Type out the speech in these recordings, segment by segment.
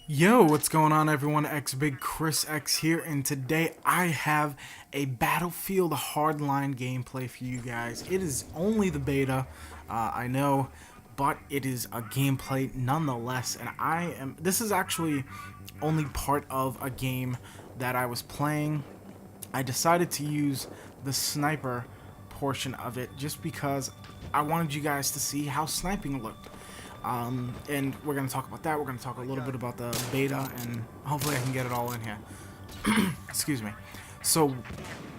Yo, what's going on everyone? xbiggchrisx here, and today I have a Battlefield Hardline gameplay for you guys. It is only the beta, I know, but it is a gameplay nonetheless, and this is actually only part of a game that I was playing. I decided to use the sniper portion of it just because I wanted you guys to see how sniping looked. And we're going to talk about that. We're going to talk a little bit about the beta, and hopefully I can get it all in here. Excuse me. So,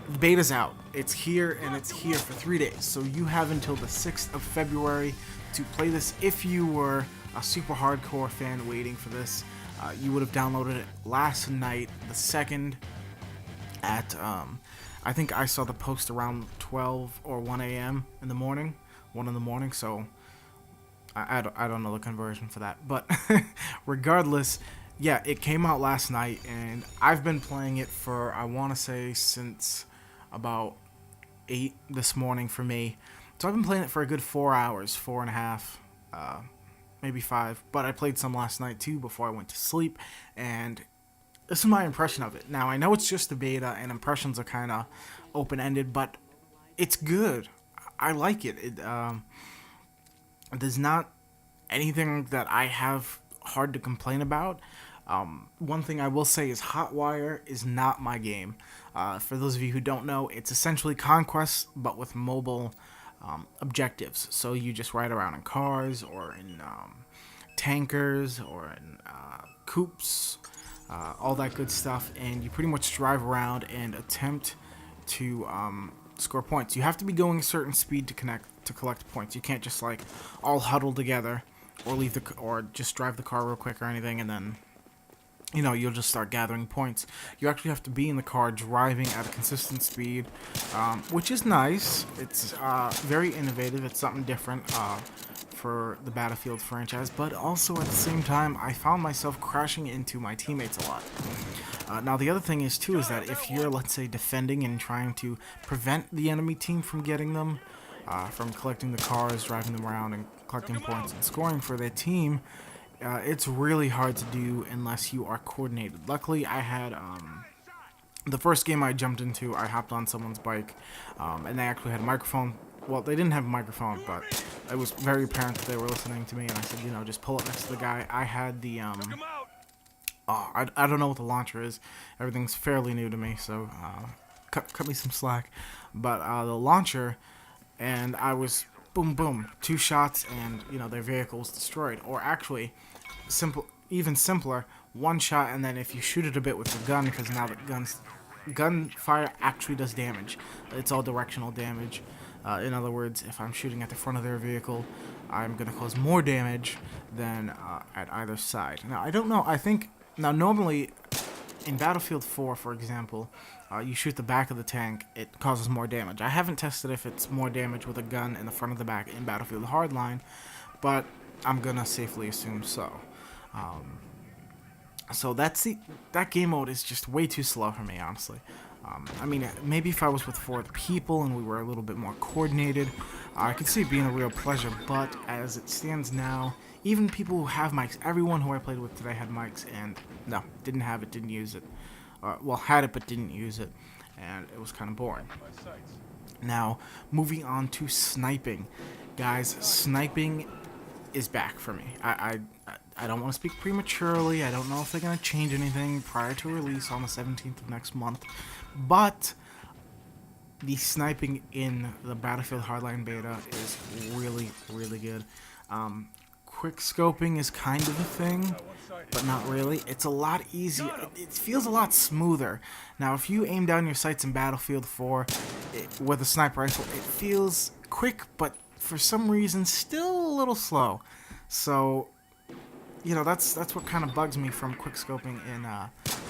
the beta's out. It's here, and it's here for 3 days. So you have until the 6th of February to play this. If you were a super hardcore fan waiting for this, you would have downloaded it last night, the 2nd, at, I think I saw the post around 12 or 1 a.m. in the morning. 1 in the morning, so I don't know the conversion for that, but regardless, yeah, it came out last night, and I've been playing it for, I want to say, since about 8 this morning for me. So I've been playing it for a good 4 hours, 4.5, maybe 5, but I played some last night too before I went to sleep, and this is my impression of it. Now, I know it's just a beta, and impressions are kind of open-ended, but it's good. I like it. There's not anything that I have hard to complain about. One thing I will say is Hotwire is not my game. For those of you who don't know, it's essentially Conquest, but with mobile objectives. So you just ride around in cars, or in tankers, or in coupes, all that good stuff, and you pretty much drive around and attempt to score points. You have to be going a certain speed to collect points. You can't just like all huddle together, or just drive the car real quick or anything, and then you'll just start gathering points. You actually have to be in the car driving at a consistent speed, which is nice. It's very innovative. It's something different for the Battlefield franchise, but also at the same time, I found myself crashing into my teammates a lot. Now the other thing is too is that if you're, let's say, defending and trying to prevent the enemy team from getting them, from collecting the cars, driving them around, and collecting points and scoring for their team, it's really hard to do unless you are coordinated. Luckily, I had the first game I jumped into, I hopped on someone's bike, and they actually had a microphone. Well, they didn't have a microphone, but it was very apparent that they were listening to me, and I said, just pull up next to the guy. I had the I don't know what the launcher is. Everything's fairly new to me, so cut me some slack. But the launcher, and I was boom, boom, 2 shots, and their vehicle was destroyed. Or actually, even simpler, 1 shot, and then if you shoot it a bit with the gun, because now the gunfire actually does damage. It's all directional damage. In other words, if I'm shooting at the front of their vehicle, I'm going to cause more damage than at either side. Now, I don't know. I think now normally in Battlefield 4, for example, you shoot the back of the tank, it causes more damage. I haven't tested if it's more damage with a gun in the front of the back in Battlefield Hardline, but I'm going to safely assume so. So that game mode is just way too slow for me, honestly. I mean, maybe if I was with 4 people and we were a little bit more coordinated, I could see it being a real pleasure, but as it stands now, even people who have mics, everyone who I played with today had mics, and no, didn't have it, didn't use it. Well, had it but didn't use it, and it was kind of boring. Now, moving on to sniping. Guys, sniping is back for me. I don't want to speak prematurely. I don't know if they're going to change anything prior to release on the 17th of next month, but the sniping in the Battlefield Hardline beta is really, really good. Quick scoping is kind of a thing, but not really. It's a lot easier. It feels a lot smoother. Now, if you aim down your sights in Battlefield 4 with a sniper rifle, it feels quick, but for some reason still a little slow. So, that's what kind of bugs me from quick scoping in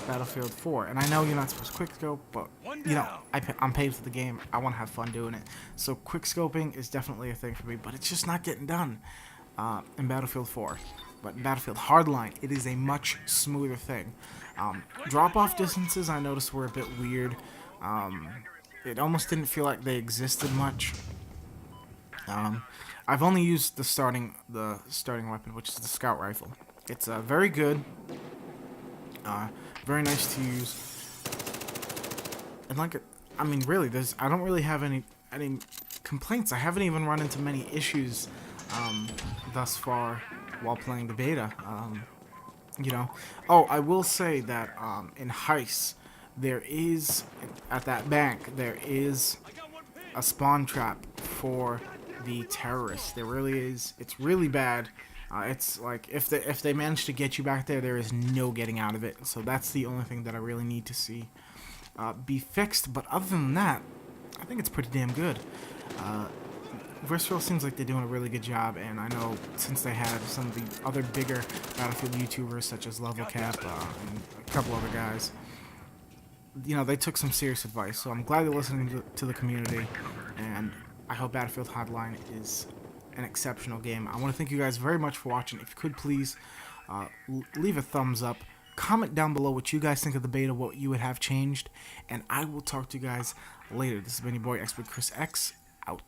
Battlefield 4. And I know you're not supposed to quick scope, but I'm paid for the game. I want to have fun doing it. So quick scoping is definitely a thing for me, but it's just not getting done in Battlefield 4. But in Battlefield Hardline, it is a much smoother thing. Drop-off distances I noticed were a bit weird. It almost didn't feel like they existed much. I've only used the starting weapon, which is the scout rifle. It's very good. Very nice to use. And like, I mean, really, I don't really have any complaints. I haven't even run into many issues thus far while playing the beta. You know, oh, I will say that in heists, there is at that bank there is a spawn trap for the terrorists. There really is. It's really bad. It's like if they manage to get you back there, there is no getting out of it. So that's the only thing that I really need to see be fixed. But other than that, I think it's pretty damn good. Versatile seems like they're doing a really good job, and I know since they had some of the other bigger Battlefield YouTubers such as Level Cap and a couple other guys, you know, they took some serious advice. So I'm glad they're listening to the community, and I hope Battlefield Hardline is an exceptional game. I want to thank you guys very much for watching. If you could please leave a thumbs up, comment down below what you guys think of the beta, what you would have changed, and I will talk to you guys later. This has been your boy xbiggchrisx, out.